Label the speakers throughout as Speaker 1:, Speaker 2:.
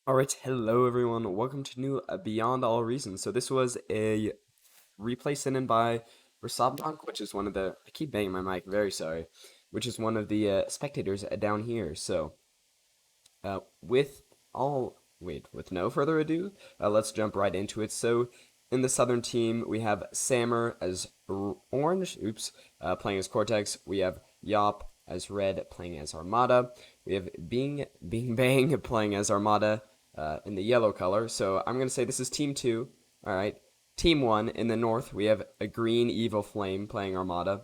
Speaker 1: Alright, hello everyone, welcome to new Beyond All Reasons. So this was a replay sent in by Rasabnok, which is one of the, I keep banging my mic, very sorry, which is one of the spectators down here. So, with with no further ado, let's jump right into it. So, in the southern team, we have Sammer as orange, playing as Cortex. We have Yop as red, playing as Armada. We have Bing Bang playing as Armada in the yellow color. So I'm going to say this is Team 2. All right. Team 1 in the north, we have a green Evil Flame playing Armada.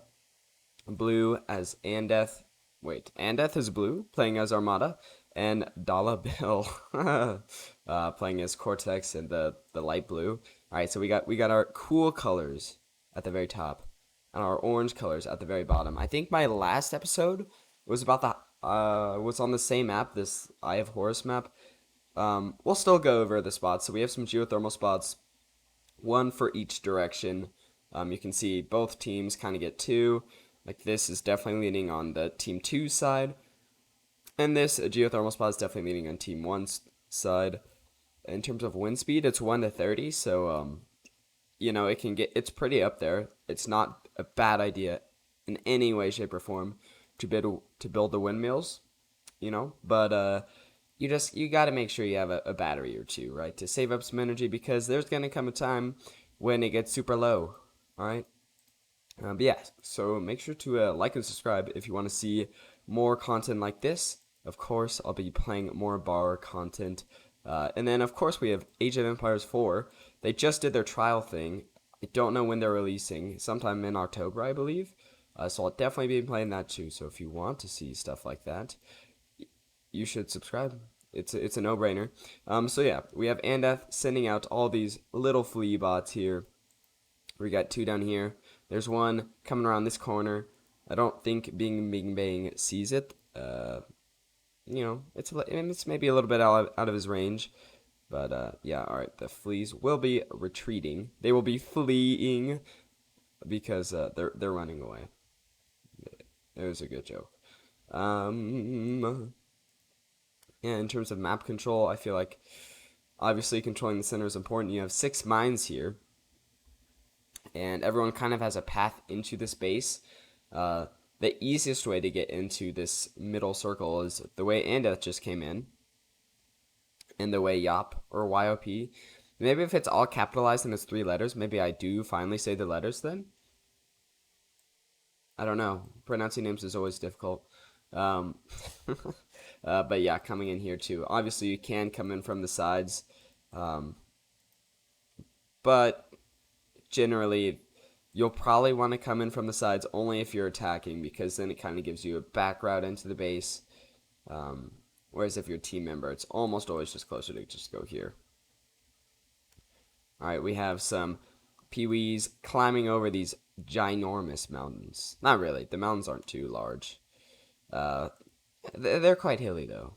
Speaker 1: Blue as Andeth. Wait, Andeth is blue, playing as Armada. And Dollar Bill playing as Cortex in the light blue. All right, so we got our cool colors at the very top and our orange colors at the very bottom. I think my last episode was about the was on the same map, this Eye of Horus map. We'll still go over the spots. So we have some geothermal spots, one for each direction. You can see both teams kind of get two. Like this is definitely leaning on the Team 2 side. And this geothermal spot is definitely leaning on Team 1's side. In terms of wind speed, it's 1 to 30. So, it's pretty up there. It's not a bad idea in any way, shape, or form to build the windmills, but you got to make sure you have a battery or two, right, to save up some energy because there's gonna come a time when it gets super low. All right. But yeah, so make sure to like and subscribe if you want to see more content like this. Of course, I'll be playing more bar content. And then, of course, we have Age of Empires 4. They just did their trial thing. I don't know when they're releasing. Sometime in October, I believe. So I'll definitely be playing that too. So if you want to see stuff like that, you should subscribe. It's a no-brainer. So yeah, we have Andeth sending out all these little flea bots here. We got two down here. There's one coming around this corner. I don't think Bing Bang sees it. It's maybe a little bit out of his range. But yeah, all right. The fleas will be retreating. They will be fleeing because they're running away. It was a good joke. Yeah, in terms of map control, I feel like obviously controlling the center is important. You have 6 mines here, and everyone kind of has a path into this base. The easiest way to get into this middle circle is the way Andeth just came in, and the way Yop or YOP. Maybe if it's all capitalized and it's 3 letters, maybe I do finally say the letters then. I don't know. Pronouncing names is always difficult. Um, but yeah, coming in here too. Obviously, you can come in from the sides, um, but generally, you'll probably want to come in from the sides only if you're attacking, because then it kind of gives you a back route into the base. Whereas if you're a team member, it's almost always just closer to just go here. All right, we have some peewees climbing over these ginormous mountains. Not really. The mountains aren't too large. They're quite hilly, though.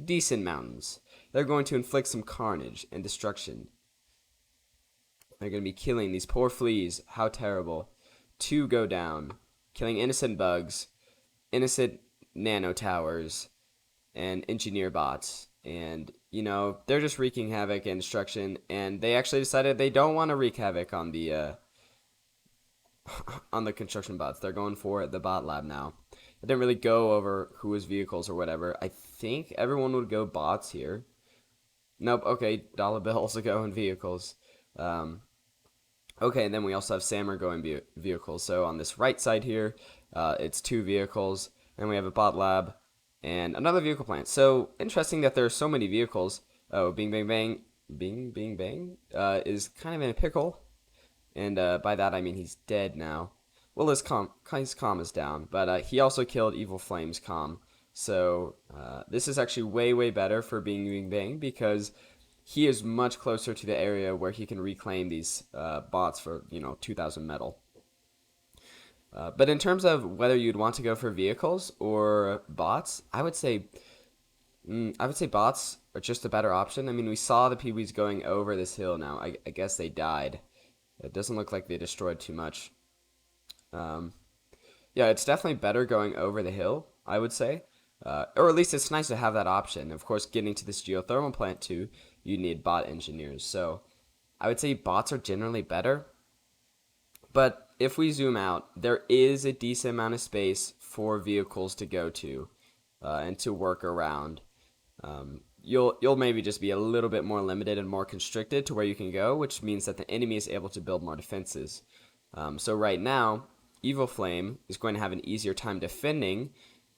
Speaker 1: Decent mountains. They're going to inflict some carnage and destruction. They're going to be killing these poor fleas. How terrible. 2 go down. Killing innocent bugs, innocent nano towers, and engineer bots. And, they're just wreaking havoc and destruction. And they actually decided they don't want to wreak havoc on the on the construction bots. They're going for the bot lab now. It didn't really go over who was vehicles or whatever. I think everyone would go bots here. Nope. Okay, dollar bills will go in vehicles. Okay, and then we also have Sammer going vehicles. So on this right side here, it's 2 vehicles. And we have a bot lab and another vehicle plant. So interesting that there are so many vehicles. Oh, Bing Bang Bang, Bing Bang is kind of in a pickle. And by that I mean he's dead now. Well, his comm is down, but he also killed Evil Flame's comm. So this is actually way better for Bing Bang because he is much closer to the area where he can reclaim these bots for 2,000 metal. But in terms of whether you'd want to go for vehicles or bots, I would say bots are just a better option. I mean, we saw the peewees going over this hill now. I guess they died. It doesn't look like they destroyed too much. Yeah, it's definitely better going over the hill, I would say. Or at least it's nice to have that option. Of course, getting to this geothermal plant too, you need bot engineers. So I would say bots are generally better. But if we zoom out, there is a decent amount of space for vehicles to go to and to work around. You'll maybe just be a little bit more limited and more constricted to where you can go, which means that the enemy is able to build more defenses. So right now, Evil Flame is going to have an easier time defending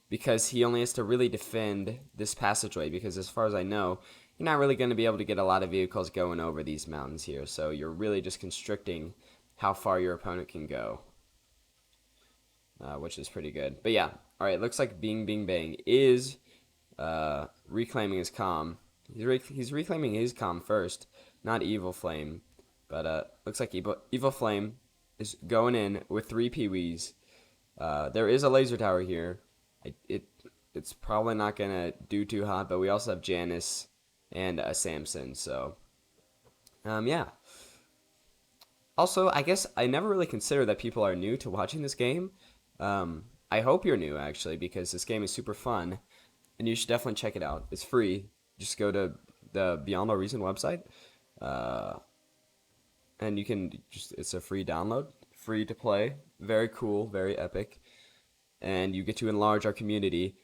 Speaker 1: because he only has to really defend this passageway, because as far as I know, you're not really going to be able to get a lot of vehicles going over these mountains here, so you're really just constricting how far your opponent can go, which is pretty good. But yeah, alright, looks like Bing Bing Bang is reclaiming his comm. He's reclaiming his comm first, not Evil Flame. But looks like Evil Flame is going in with 3 Pee-wees. There is a laser tower here. It's probably not going to do too hot, but we also have Janice and a Samson, so yeah. Also, I guess I never really consider that people are new to watching this game. I hope you're new, actually, because this game is super fun, and you should definitely check it out. It's free. Just go to the Beyond All Reason website, and you can it's a free download, free to play, very cool, very epic, and you get to enlarge our community,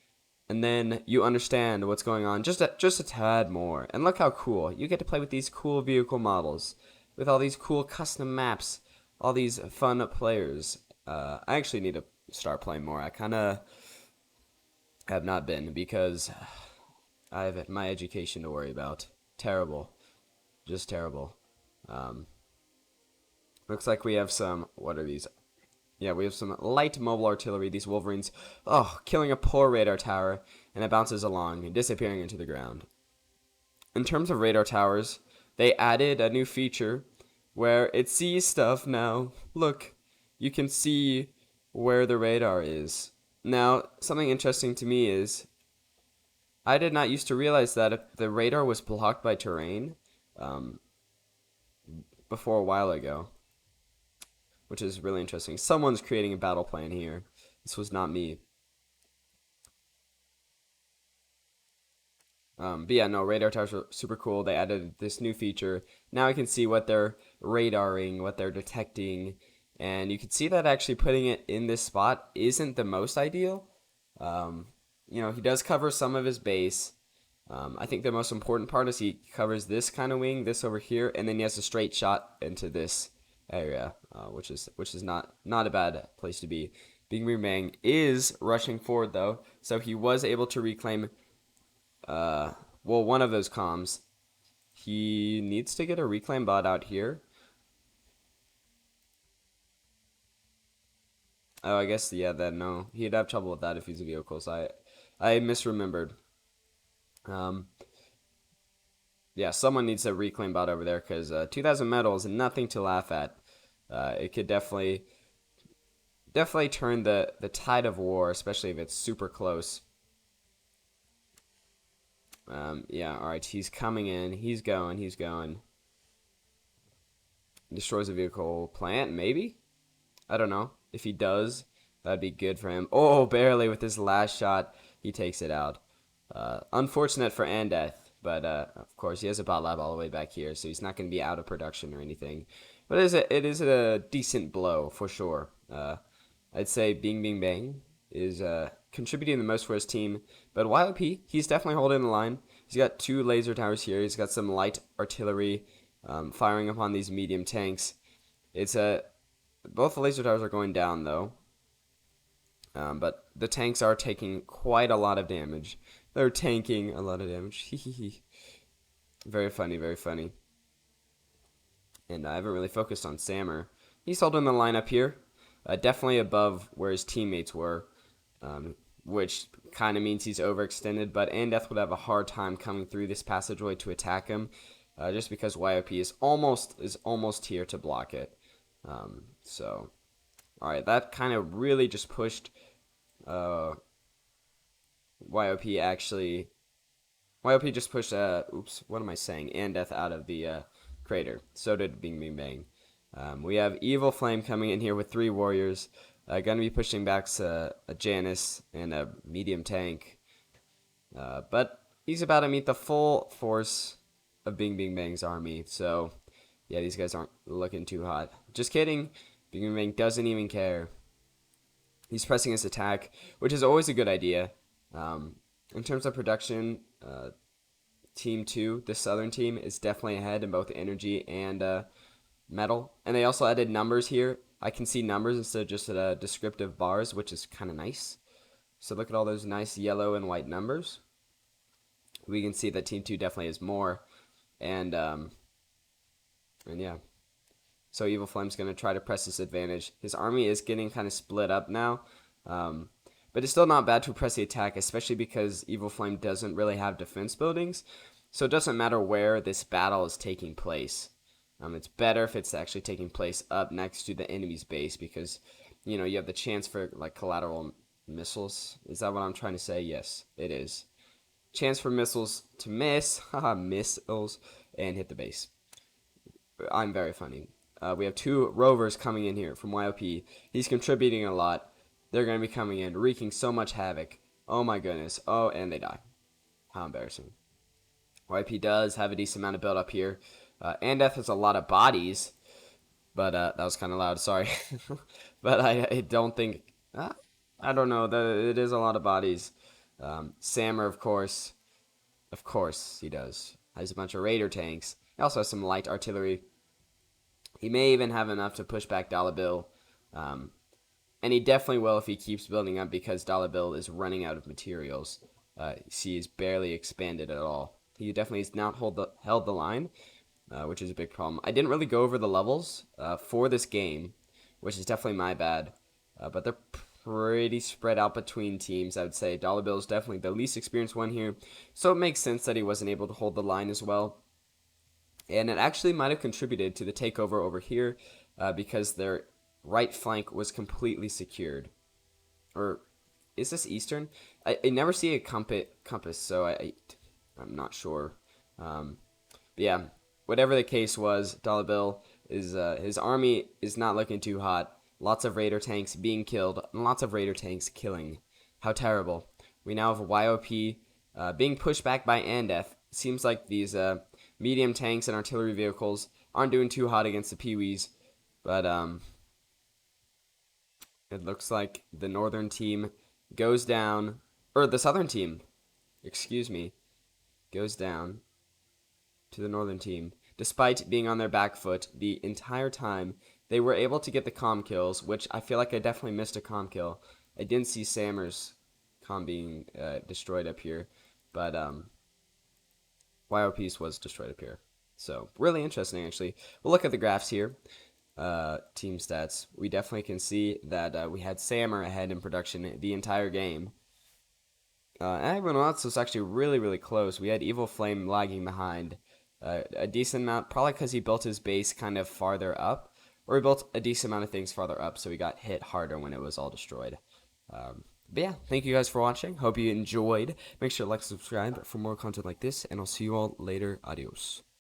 Speaker 1: and then you understand what's going on just a tad more. And look how cool. You get to play with these cool vehicle models, with all these cool custom maps, all these fun players. I actually need to start playing more. I kind of have not been because I have my education to worry about. Terrible. Just terrible. Looks like we have some, what are these? Yeah, we have some light mobile artillery. These Wolverines, killing a poor radar tower, and it bounces along, disappearing into the ground. In terms of radar towers, they added a new feature where it sees stuff now. Look, you can see where the radar is. Now, something interesting to me is I did not used to realize that if the radar was blocked by terrain before a while ago, which is really interesting. Someone's creating a battle plan here. This was not me. But yeah, no, radar towers are super cool. They added this new feature. Now I can see what they're radaring, what they're detecting, and you can see that actually putting it in this spot isn't the most ideal. He does cover some of his base. I think the most important part is he covers this kind of wing, this over here, and then he has a straight shot into this area, which is not a bad place to be. Bing Bing Bang is rushing forward though, so he was able to reclaim one of those comms. He needs to get a reclaim bot out here. Oh, I guess, yeah, then no. He'd have trouble with that if he's a vehicle, so I misremembered. Yeah, someone needs a reclaim bot over there, because 2,000 metal is nothing to laugh at. It could definitely turn the tide of war, especially if it's super close. Yeah, alright, he's coming in. He's going. Destroys a vehicle plant, maybe? I don't know. If he does, that'd be good for him. Oh, barely with his last shot, he takes it out. Unfortunate for Andeth, but of course, he has a bot lab all the way back here, so he's not going to be out of production or anything. But it is a decent blow, for sure. I'd say Bing Bing Bang is contributing the most for his team. But YOP, he's definitely holding the line. He's got 2 laser towers here. He's got some light artillery firing upon these medium tanks. Both the laser towers are going down, though. But the tanks are taking quite a lot of damage. They're tanking a lot of damage. Very funny, very funny. And I haven't really focused on Sammer. He's holding the line up here. Definitely above where his teammates were. Which kind of means he's overextended. But Andeth would have a hard time coming through this passageway to attack him. Just because YOP is almost here to block it. So, alright, that kind of really just pushed YOP just pushed Andeth out of the crater. So did Bing Bing Bang. We have Evil Flame coming in here with 3 warriors. Gonna be pushing back a Janice and a medium tank. But he's about to meet the full force of Bing Bing Bang's army. So, yeah, these guys aren't looking too hot. Just kidding. Bing Bing Bang doesn't even care. He's pressing his attack, which is always a good idea. In terms of production, Team 2, the Southern team, is definitely ahead in both energy and metal. And they also added numbers here. I can see numbers instead of just descriptive bars, which is kind of nice. So look at all those nice yellow and white numbers. We can see that Team 2 definitely is more. And yeah. So Evil Flame's going to try to press this advantage. His army is getting kind of split up now. But it's still not bad to press the attack, especially because Evil Flame doesn't really have defense buildings. So it doesn't matter where this battle is taking place. It's better if it's actually taking place up next to the enemy's base because, you know, you have the chance for like collateral missiles. Is that what I'm trying to say? Yes, it is. Chance for missiles to miss, haha, missiles, and hit the base. I'm very funny. We have 2 rovers coming in here from YOP. He's contributing a lot. They're going to be coming in, wreaking so much havoc. Oh my goodness. Oh, and they die. How embarrassing. YP does have a decent amount of build up here. Andeth has a lot of bodies, but that was kind of loud, sorry. But I don't think, I don't know, it is a lot of bodies. Sammer, of course he does. Has a bunch of raider tanks. He also has some light artillery. He may even have enough to push back Dollar Bill. And he definitely will if he keeps building up because Dollar Bill is running out of materials. See, he's barely expanded at all. He definitely has not held the line, which is a big problem. I didn't really go over the levels for this game, which is definitely my bad. But they're pretty spread out between teams, I would say. Dollar Bill is definitely the least experienced one here, so it makes sense that he wasn't able to hold the line as well. And it actually might have contributed to the takeover over here because their right flank was completely secured. Or is this Eastern? I never see a compass, so I'm not sure. But yeah, whatever the case was, Dollar Bill is his army is not looking too hot. Lots of raider tanks being killed, and lots of raider tanks killing. How terrible. We now have YOP being pushed back by Andeth. Seems like these medium tanks and artillery vehicles aren't doing too hot against the Pee-wees, but it looks like the northern team goes down, or the southern team, excuse me, goes down to the northern team. Despite being on their back foot the entire time, they were able to get the comm kills, which I feel like I definitely missed a comm kill. I didn't see Sammer's comm being destroyed up here, but YOP's was destroyed up here. So, really interesting, actually. We'll look at the graphs here. Team stats. We definitely can see that we had Sammer ahead in production the entire game. Everyone else was actually really, really close. We had Evil Flame lagging behind a decent amount, probably because he built his base kind of farther up, or he built a decent amount of things farther up, so he got hit harder when it was all destroyed. But yeah, thank you guys for watching. Hope you enjoyed. Make sure to like, subscribe for more content like this, and I'll see you all later. Adios.